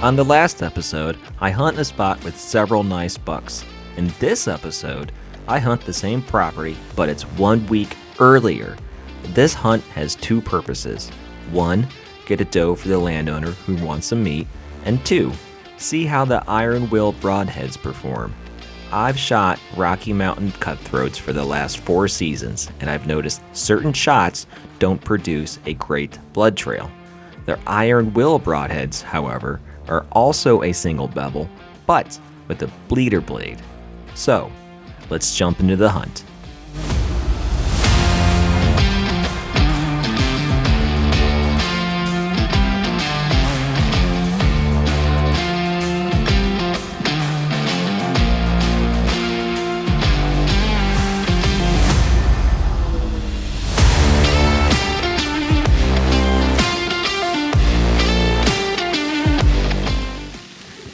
On the last episode, I hunt a spot with several nice bucks. In this episode, I hunt the same property, but it's 1 week earlier. This hunt has two purposes. One, get a doe for the landowner who wants some meat, and two, see how the iron will broadheads perform. I've shot Rocky Mountain cutthroats for the last 4 seasons, and I've noticed certain shots don't produce a great blood trail. Their iron will broadheads, however, are also a single bevel, but with a bleeder blade. So, let's jump into the hunt.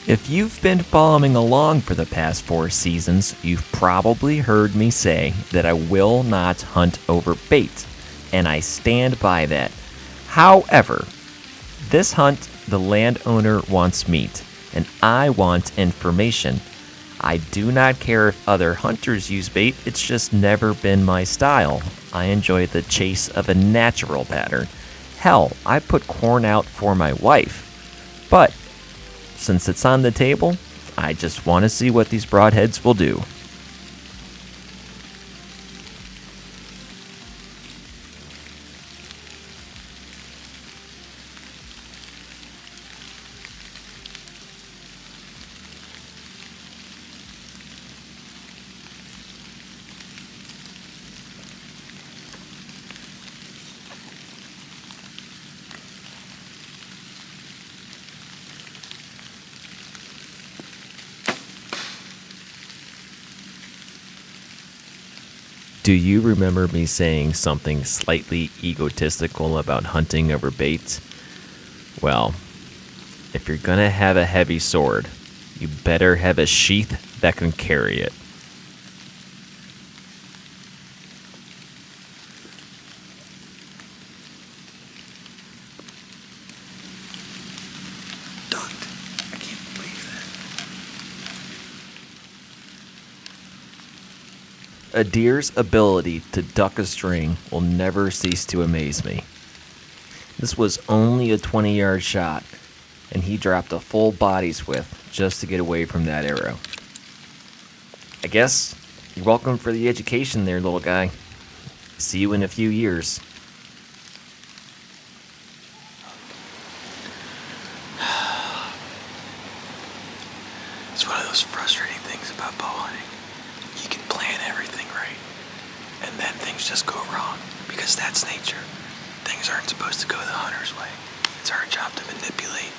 If you've been following along for the past 4 seasons, you've probably heard me say that I will not hunt over bait, and I stand by that. However, this hunt, the landowner wants meat, and I want information. I do not care if other hunters use bait, it's just never been my style. I enjoy the chase of a natural pattern. Hell, I put corn out for my wife. But since it's on the table, I just want to see what these broadheads will do. Do you remember me saying something slightly egotistical about hunting over bait? Well, if you're gonna have a heavy sword, you better have a sheath that can carry it. Ducked. I can't believe that. A deer's ability to duck a string will never cease to amaze me. This was only a 20-yard shot, and he dropped a full body's width just to get away from that arrow. I guess you're welcome for the education there, little guy. See you in a few years. It's one of those frustrating things about bow hunting. You can plan everything right, and then things just go wrong, because that's nature. Things aren't supposed to go the hunter's way. It's our job to manipulate.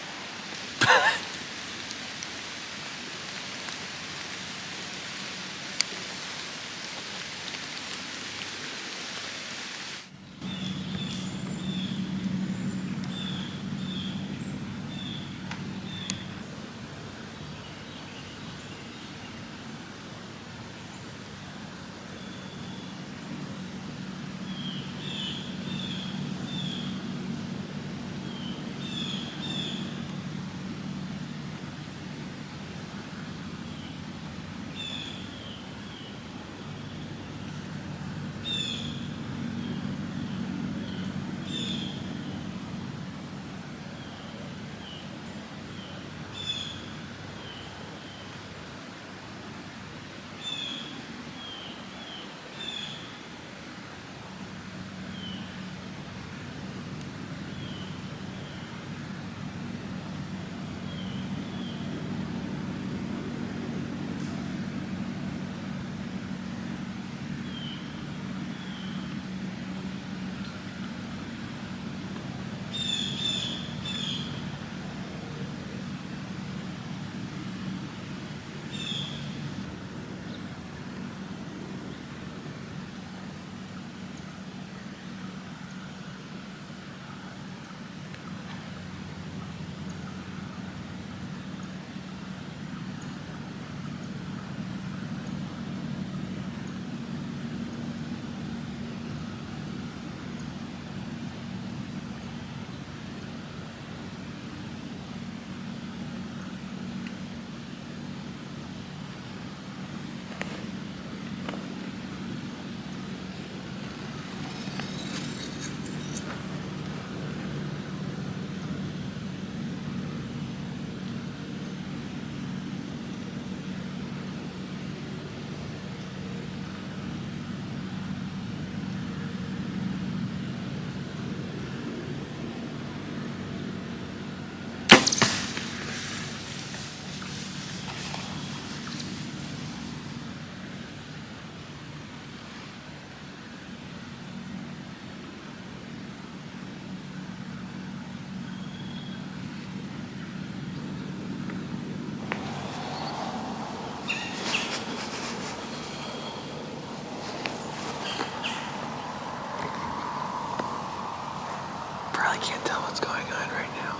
can't tell what's going on right now.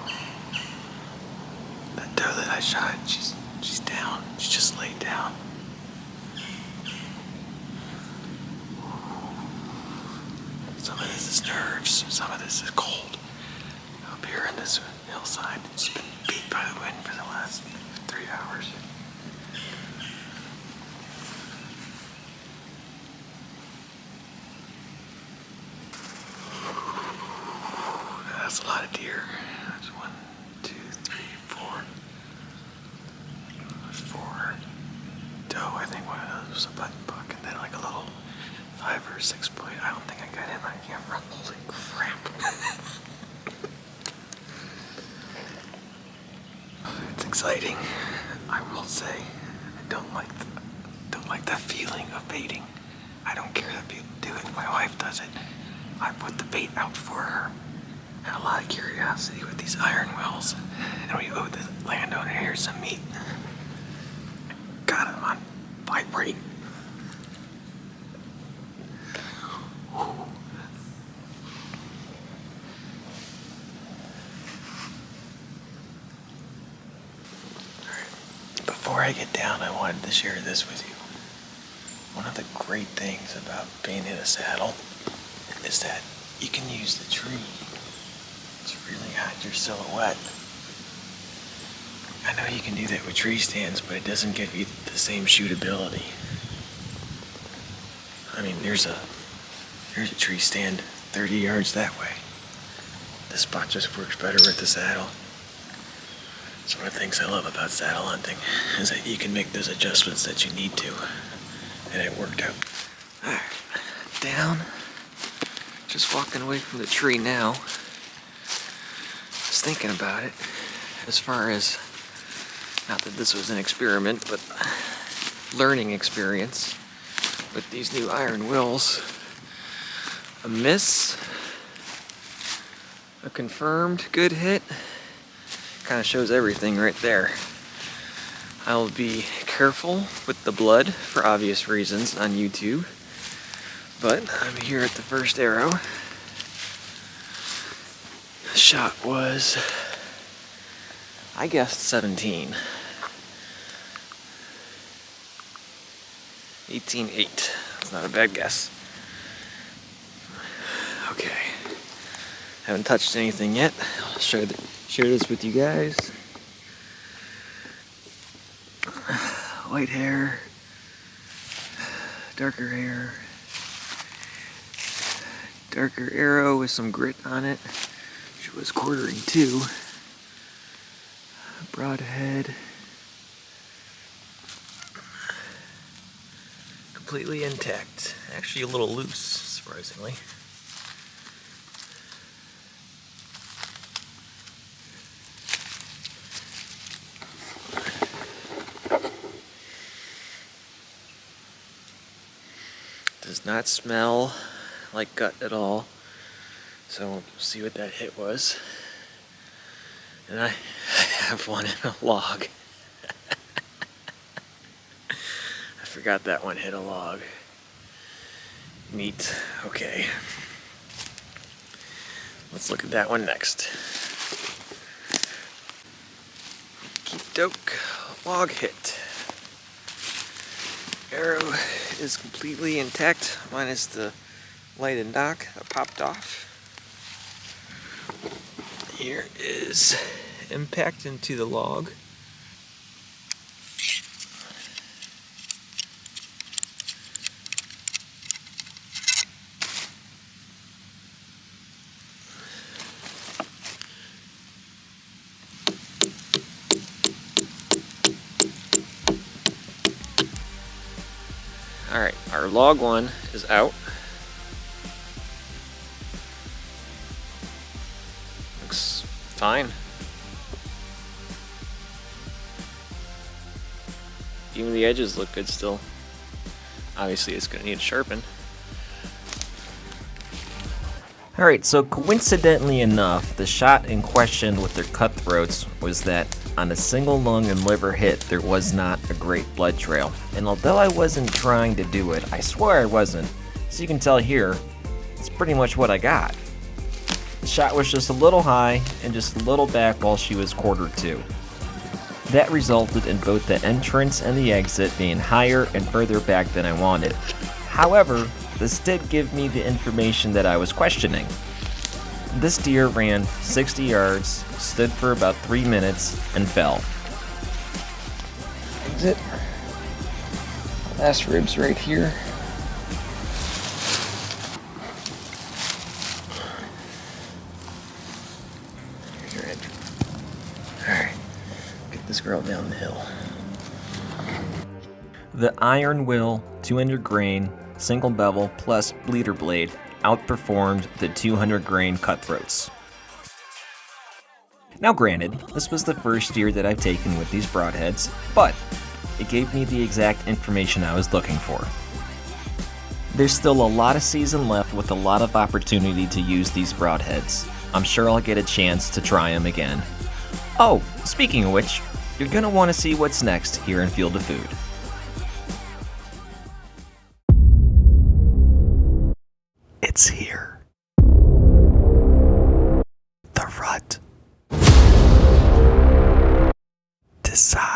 That doe that I shot, she's down. She just laid down. Some of this is nerves, some of this is cold. Up here in this hillside, it's been beat by the wind for the last 3 hours. That's a lot of deer. That's 1, 2, 3, 4. 4 doe. I think one of those was a button buck, and then like a little 5 or 6 point. I don't think I got in my camera. Holy crap! It's exciting. I will say, I don't like the feeling of baiting. I don't care that people do it. My wife does it. I put the bait out for her. Had a lot of curiosity with these iron wells, and we owed the landowner here some meat. Got him on vibrate. Before I get down, I wanted to share this with you. One of the great things about being in a saddle is that you can use the tree to really hide your silhouette. I know you can do that with tree stands, but it doesn't give you the same shootability. I mean, there's a tree stand 30 yards that way. This spot just works better with the saddle. It's one of the things I love about saddle hunting, is that you can make those adjustments that you need to. And it worked out. Alright, down. Just walking away from the tree now. Just thinking about it. As far as, not that this was an experiment, but learning experience with these new iron wills. A miss. A confirmed good hit. Kind of shows everything right there. I'll be careful with the blood for obvious reasons on YouTube, but I'm here at the first arrow. The shot was, I guessed 17. 18.8. That's not a bad guess. Okay. Haven't touched anything yet. I'll share this with you guys. White hair, darker hair, darker arrow with some grit on it. She was quartering 2. Broadhead. Completely intact. Actually a little loose, surprisingly. Does not smell like gut at all, so we'll see what that hit was. And I have one in a log. I forgot that one hit a log. Neat. Okay. Let's look at that one next. Keep doke log hit. Arrow is completely intact, minus the light and knock that popped off. Here is impact into the log. Alright, our log one is out. Looks fine. Even the edges look good still. Obviously it's going to need sharpened. Alright, so coincidentally enough, the shot in question with their cutthroats was that on a single lung and liver hit, there was not a great blood trail. And although I wasn't trying to do it, I swear I wasn't. As you can tell here, it's pretty much what I got. The shot was just a little high and just a little back while she was quartered to. That resulted in both the entrance and the exit being higher and further back than I wanted. However, this did give me the information that I was questioning. This deer ran 60 yards, stood for about 3 minutes, and fell. Exit. Last ribs right here. Here's your entrance. Alright, get this girl down the hill. The iron will, 200 grain, single bevel plus bleeder blade outperformed the 200 grain cutthroats. Now granted, this was the first deer that I've taken with these broadheads, but it gave me the exact information I was looking for. There's still a lot of season left with a lot of opportunity to use these broadheads. I'm sure I'll get a chance to try them again. Oh, speaking of which, you're gonna want to see what's next here in Field of Food. It's here. The rut. Decide.